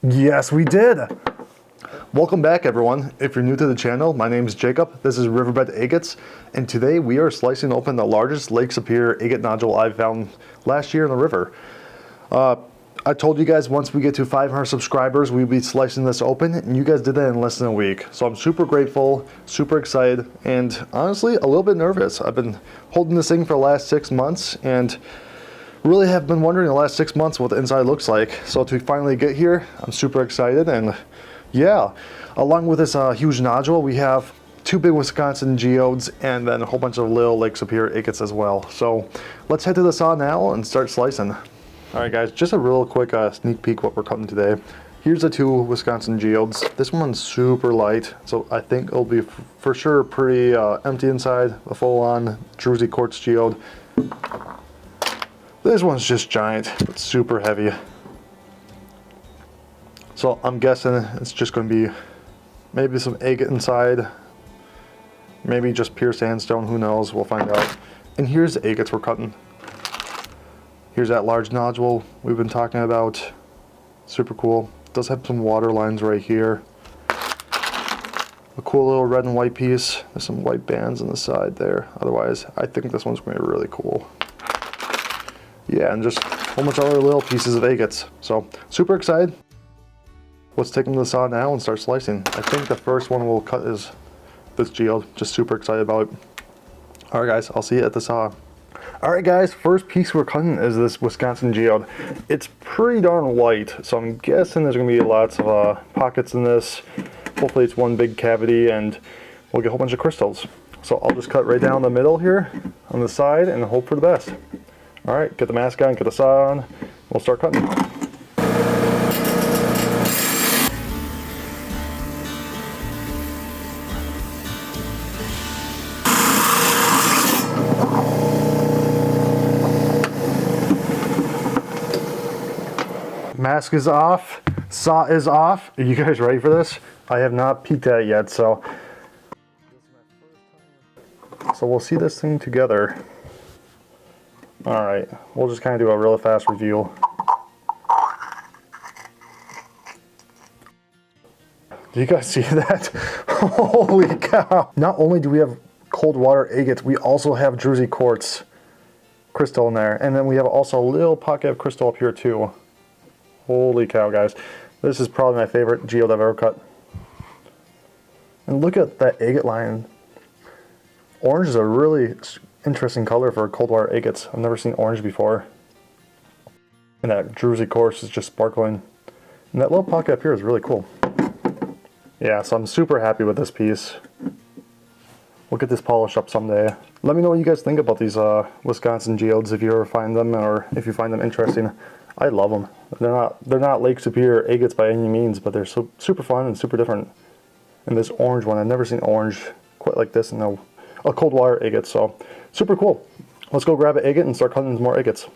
Yes, we did. Welcome back, everyone. If you're new to the channel, my name is Jacob. This is Riverbed Agates, and today we are slicing open the largest Lake Superior agate nodule I found last year in the river. I told you guys once we get to 500 subscribers, we'd be slicing this open, and you guys did that in less than a week. So I'm super grateful, super excited, and honestly, a little bit nervous. I've been holding this thing for the last 6 months, and really have been wondering the last 6 months what the inside looks like. So to finally get here, I'm super excited. And yeah, along with this huge nodule, we have 2 big Wisconsin geodes and then a whole bunch of little Lake Superior agates as well. So let's head to the saw now and start slicing. All right, guys, just a real quick sneak peek what we're cutting today. Here's the 2 Wisconsin geodes. This one's super light, so I think it'll be for sure pretty empty inside, a full-on druzy quartz geode. This one's just giant, but super heavy. So I'm guessing it's just going to be maybe some agate inside, maybe just pure sandstone, who knows, we'll find out. And here's the agates we're cutting. Here's that large nodule we've been talking about, super cool. It does have some water lines right here. A cool little red and white piece, there's some white bands on the side there. Otherwise, I think this one's going to be really cool. Yeah, and just a whole bunch of other little pieces of agates. So, super excited. Let's take them to the saw now and start slicing. I think the first one we'll cut is this geode. Just super excited about it. Alright guys, I'll see you at the saw. Alright guys, first piece we're cutting is this Wisconsin geode. It's pretty darn light, so I'm guessing there's going to be lots of pockets in this. Hopefully it's one big cavity and we'll get a whole bunch of crystals. So I'll just cut right down the middle here on the side and hope for the best. Alright, get the mask on, get the saw on, we'll start cutting. Mask is off, saw is off. Are you guys ready for this? I have not peeked at it yet, so we'll see this thing together. Alright, we'll just kind of do a really fast review. Do you guys see that? Holy cow! Not only do we have cold water agates, we also have druzy quartz crystal in there. And then we have also a little pocket of crystal up here too. Holy cow, guys. This is probably my favorite geode I've ever cut. And look at that agate line. Orange is a really interesting color for cold water agates. I've never seen orange before. And that druzy quartz is just sparkling. And that little pocket up here is really cool. Yeah, so I'm super happy with this piece. We'll get this polished up someday. Let me know what you guys think about these Wisconsin geodes, if you ever find them or if you find them interesting. I love them. They're not Lake Superior agates by any means, but they're super fun and super different. And this orange one, I've never seen orange quite like this in a cold water agate, so super cool. Let's go grab an agate and start cutting some more agates.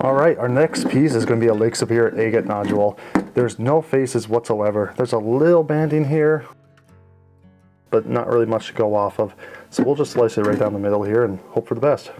Alright, our next piece is going to be a Lake Superior agate nodule. There's no faces whatsoever. There's a little banding here, but not really much to go off of. So we'll just slice it right down the middle here and hope for the best.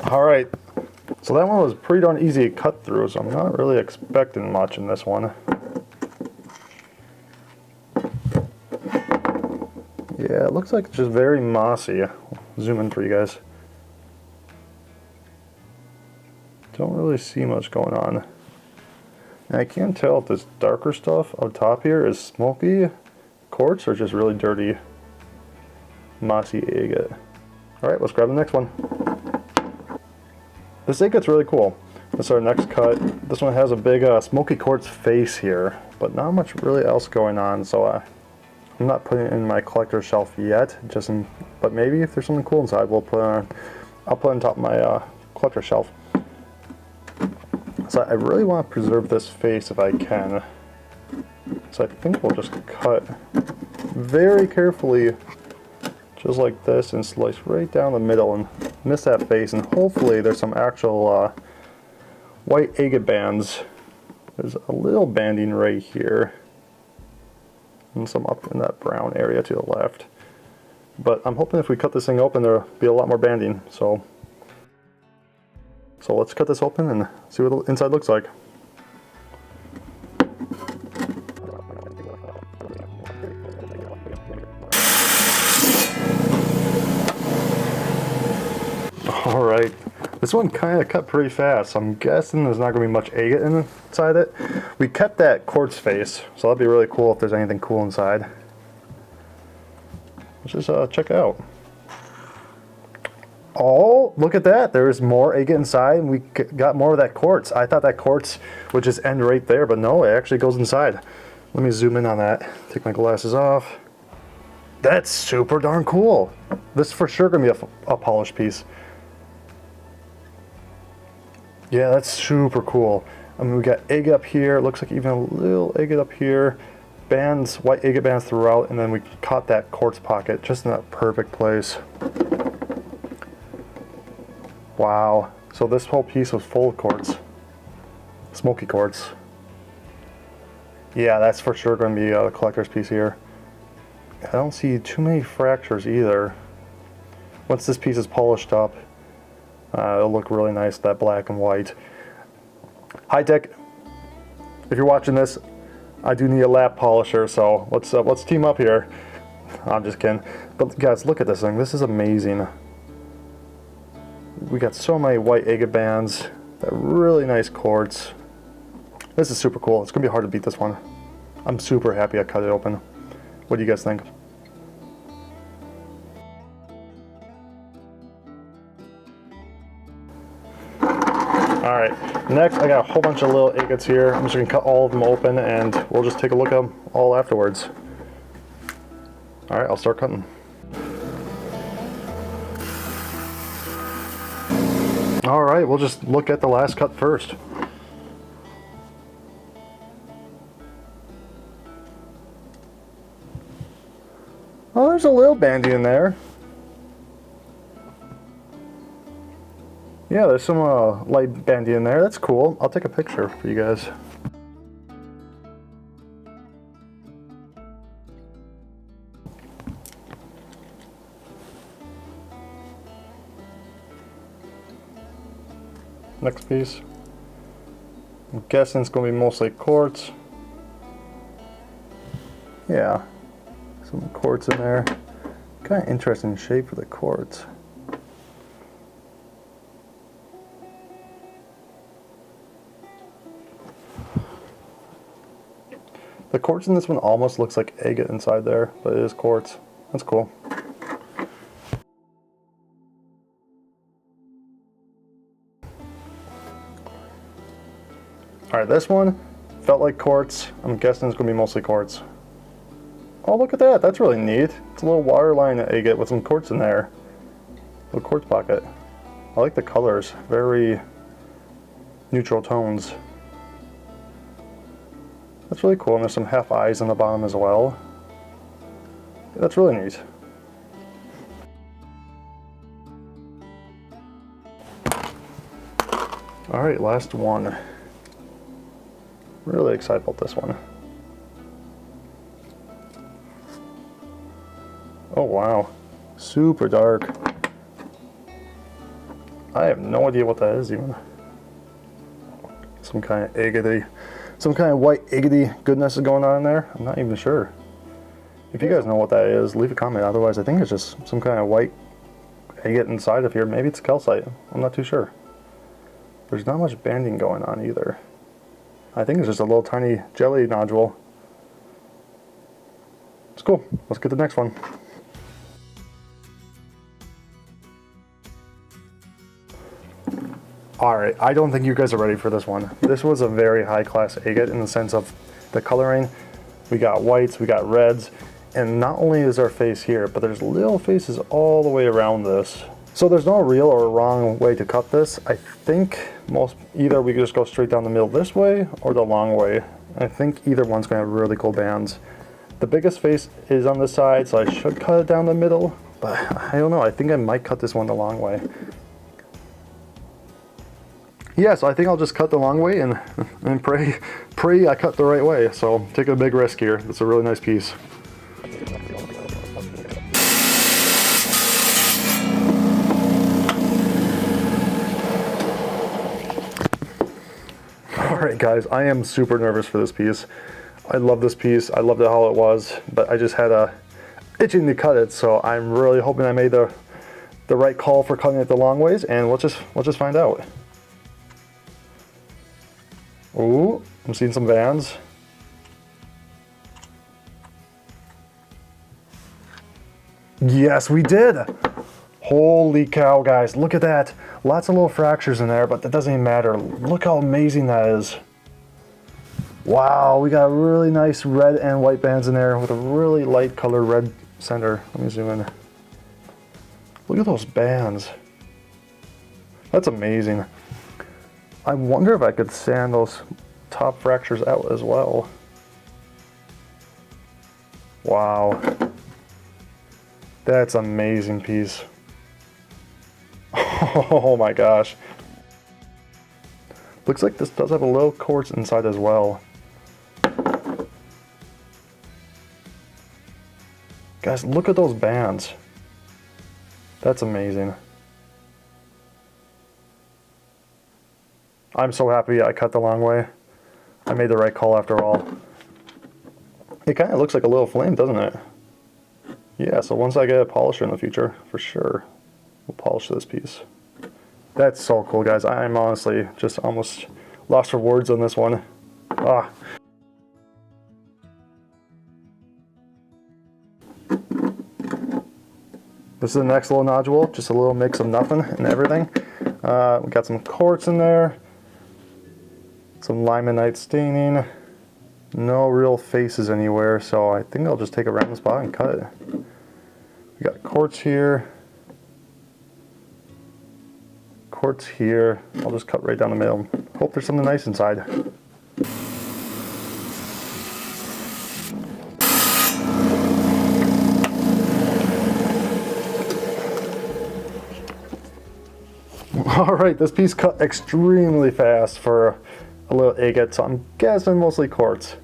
Alright, so that one was pretty darn easy to cut through, so I'm not really expecting much in this one. Yeah, it looks like it's just very mossy. I'll zoom in for you guys. Don't really see much going on. And I can't tell if this darker stuff up top here is smoky quartz or just really dirty mossy agate. Alright, let's grab the next one. This agate's really cool. This is our next cut. This one has a big smoky quartz face here, but not much really else going on, so I'm not putting it in my collector shelf yet, but maybe if there's something cool inside, I'll put it on top of my collector shelf. So I really want to preserve this face if I can. So I think we'll just cut very carefully, just like this, and slice right down the middle and miss that face, and hopefully there's some actual white agate bands. There's a little banding right here, and some up in that brown area to the left. But I'm hoping if we cut this thing open, there'll be a lot more banding. So let's cut this open and see what the inside looks like. All right, this one kind of cut pretty fast. So I'm guessing there's not going to be much agate inside it. We kept that quartz face, so that'd be really cool if there's anything cool inside. Let's just check it out. Oh, look at that. There's more agate inside, and we got more of that quartz. I thought that quartz would just end right there, but no, it actually goes inside. Let me zoom in on that. Take my glasses off. That's super darn cool. This is for sure going to be a polished piece. Yeah, that's super cool. I mean, we got agate up here. It looks like even a little agate up here. Bands, white agate bands throughout, and then we caught that quartz pocket just in that perfect place. Wow. So this whole piece was full of quartz. Smoky quartz. Yeah, that's for sure going to be a collector's piece here. I don't see too many fractures either. Once this piece is polished up, it'll look really nice, that black and white. High Tech, if you're watching this, I do need a lap polisher, so let's team up here. I'm just kidding. But guys, look at this thing. This is amazing. We got so many white agate bands, that really nice quartz. This is super cool. It's gonna be hard to beat this one. I'm super happy I cut it open. What do you guys think? Alright, next I got a whole bunch of little agates here. I'm just going to cut all of them open and we'll just take a look at them all afterwards. Alright, I'll start cutting. Alright, we'll just look at the last cut first. Oh, there's a little banding in there. Yeah, there's some light banding in there. That's cool. I'll take a picture for you guys. Next piece. I'm guessing it's going to be mostly quartz. Yeah, some quartz in there. Kind of interesting shape for the quartz. The quartz in this one almost looks like agate inside there, but it is quartz. That's cool. Alright, this one felt like quartz. I'm guessing it's going to be mostly quartz. Oh, look at that. That's really neat. It's a little waterline agate with some quartz in there. Little quartz pocket. I like the colors. Very neutral tones. That's really cool, and there's some half eyes on the bottom as well. That's really neat. Alright, last one. Really excited about this one. Oh wow, super dark. I have no idea what that is even. Some kind of agate. Some kind of white agate goodness is going on in there. I'm not even sure. If you guys know what that is, leave a comment. Otherwise, I think it's just some kind of white agate inside of here. Maybe it's calcite. I'm not too sure. There's not much banding going on either. I think it's just a little tiny jelly nodule. It's cool. Let's get the next one. Alright, I don't think you guys are ready for this one. This was a very high class agate in the sense of the coloring. We got whites, we got reds, and not only is our face here, but there's little faces all the way around this. So there's no real or wrong way to cut this. I think either we could just go straight down the middle this way or the long way. I think either one's going to have really cool bands. The biggest face is on this side, so I should cut it down the middle, but I don't know. I think I might cut this one the long way. yeah, so I think I'll just cut the long way and pray I cut the right way. So take a big risk here. It's a really nice piece. Alright guys, I am super nervous for this piece. I love this piece. I loved it how it was, but I just had a itching to cut it, so I'm really hoping I made the right call for cutting it the long ways, and we'll just find out. Ooh, I'm seeing some bands. Yes, we did! Holy cow, guys, look at that. Lots of little fractures in there, but that doesn't even matter. Look how amazing that is. Wow, we got really nice red and white bands in there with a really light colored red center. Let me zoom in. Look at those bands. That's amazing. I wonder if I could sand those top fractures out as well. Wow. That's an amazing piece. Oh my gosh. Looks like this does have a little quartz inside as well. Guys, look at those bands. That's amazing. I'm so happy I cut the long way. I made the right call after all. It kind of looks like a little flame, doesn't it? Yeah, so once I get a polisher in the future, for sure, we'll polish this piece. That's so cool, guys. I'm honestly just almost lost for words on this one. Ah. This is the next little nodule, just a little mix of nothing and everything. We got some quartz in there, some limonite staining, no real faces anywhere, so I think I'll just take a random spot and cut it. We got quartz here, quartz here. I'll just cut right down the middle. Hope there's something nice inside. Alright, this piece cut extremely fast for a little agate, so I'm guessing mostly quartz.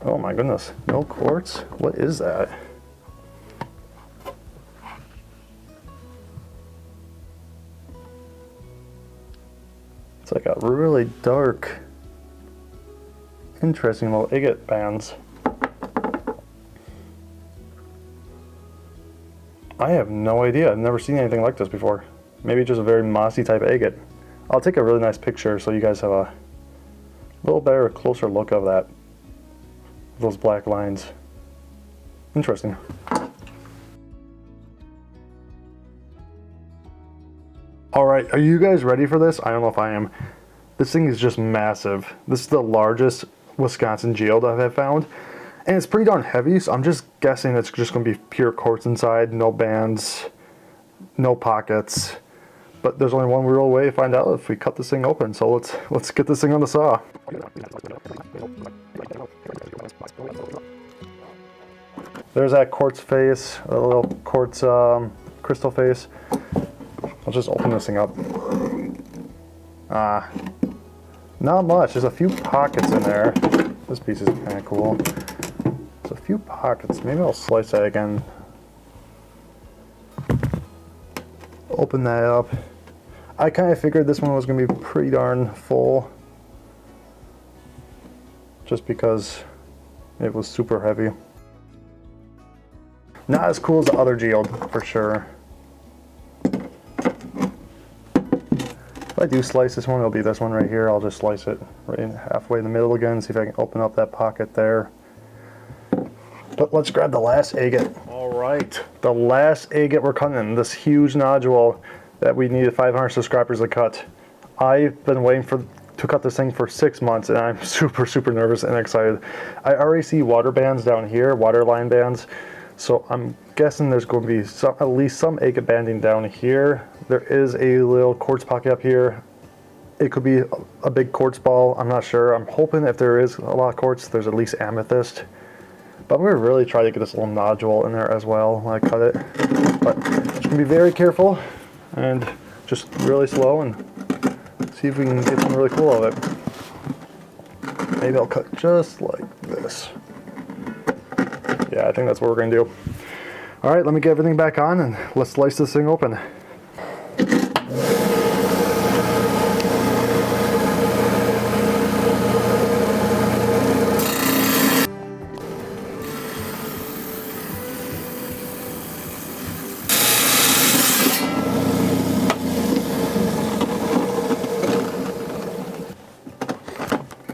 Oh my goodness, no quartz? What is that? It's like a really dark, interesting little agate bands. I have no idea. I've never seen anything like this before. Maybe just a very mossy type agate. I'll take a really nice picture so you guys have a little better, closer look of that. Those black lines. Interesting. Alright, are you guys ready for this? I don't know if I am. This thing is just massive. This is the largest Wisconsin geode I have found. And it's pretty darn heavy, so I'm just guessing it's just going to be pure quartz inside, no bands, no pockets. But there's only one real way to find out if we cut this thing open, so let's get this thing on the saw. There's that quartz face, a little quartz crystal face. I'll just open this thing up. Not much, there's a few pockets in there. This piece is kind of cool. A few pockets. Maybe I'll slice that again. Open that up. I kind of figured this one was going to be pretty darn full, just because it was super heavy. Not as cool as the other geode, for sure. If I do slice this one, it'll be this one right here. I'll just slice it right halfway in the middle again, see if I can open up that pocket there. But let's grab the last agate. Alright, the last agate we're cutting, this huge nodule that we needed 500 subscribers to cut. I've been waiting to cut this thing for 6 months, and I'm super nervous and excited. I already see water bands down here, water line bands, so I'm guessing there's going to be at least some agate banding down here. There is a little quartz pocket up here. It could be a big quartz ball, I'm not sure. I'm hoping if there is a lot of quartz, there's at least amethyst. But I'm going to really try to get this little nodule in there as well when I cut it. But just going to be very careful and just really slow and see if we can get something really cool out of it. Maybe I'll cut just like this. Yeah, I think that's what we're gonna do. All right, let me get everything back on and let's slice this thing open.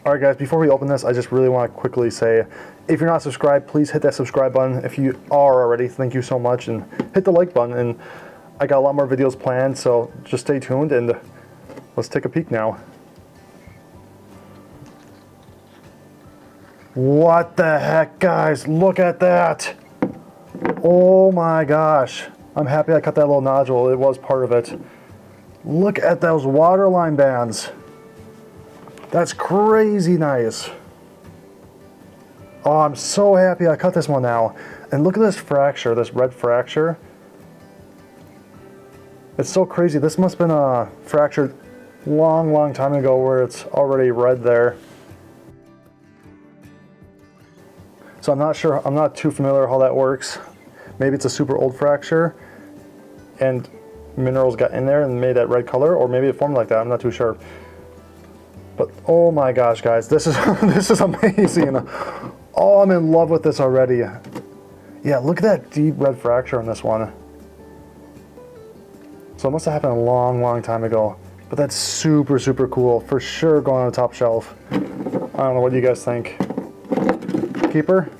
Alright guys, before we open this, I just really want to quickly say, if you're not subscribed, please hit that subscribe button. If you are already, thank you so much, and hit the like button. And I got a lot more videos planned, so just stay tuned and let's take a peek now. What the heck, guys? Look at that! Oh my gosh. I'm happy I cut that little nodule. It was part of it. Look at those waterline bands. That's crazy nice. Oh, I'm so happy I cut this one now. And look at this fracture, this red fracture. It's so crazy. This must have been fractured long time ago where it's already red there. So I'm not sure, I'm not too familiar how that works. Maybe it's a super old fracture and minerals got in there and made that red color, or maybe it formed like that, I'm not too sure. But oh my gosh, guys, this is this is amazing. Oh, I'm in love with this already. Yeah, look at that deep red fracture on this one. So it must have happened a long time ago. But that's super cool. For sure going on the top shelf. I don't know, what do you guys think? Keeper?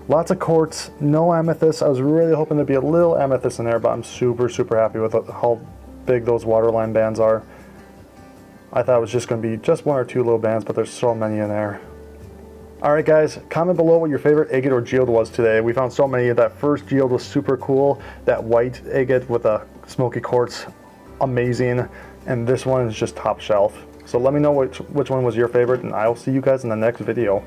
Lots of quartz, no amethyst. I was really hoping there'd be a little amethyst in there, but I'm super happy with how big those waterline bands are. I thought it was just going to be just one or two little bands, but there's so many in there. Alright guys, comment below what your favorite agate or geode was today. We found so many. That first geode was super cool. That white agate with a smoky quartz, amazing. And this one is just top shelf. So let me know which one was your favorite, and I'll see you guys in the next video.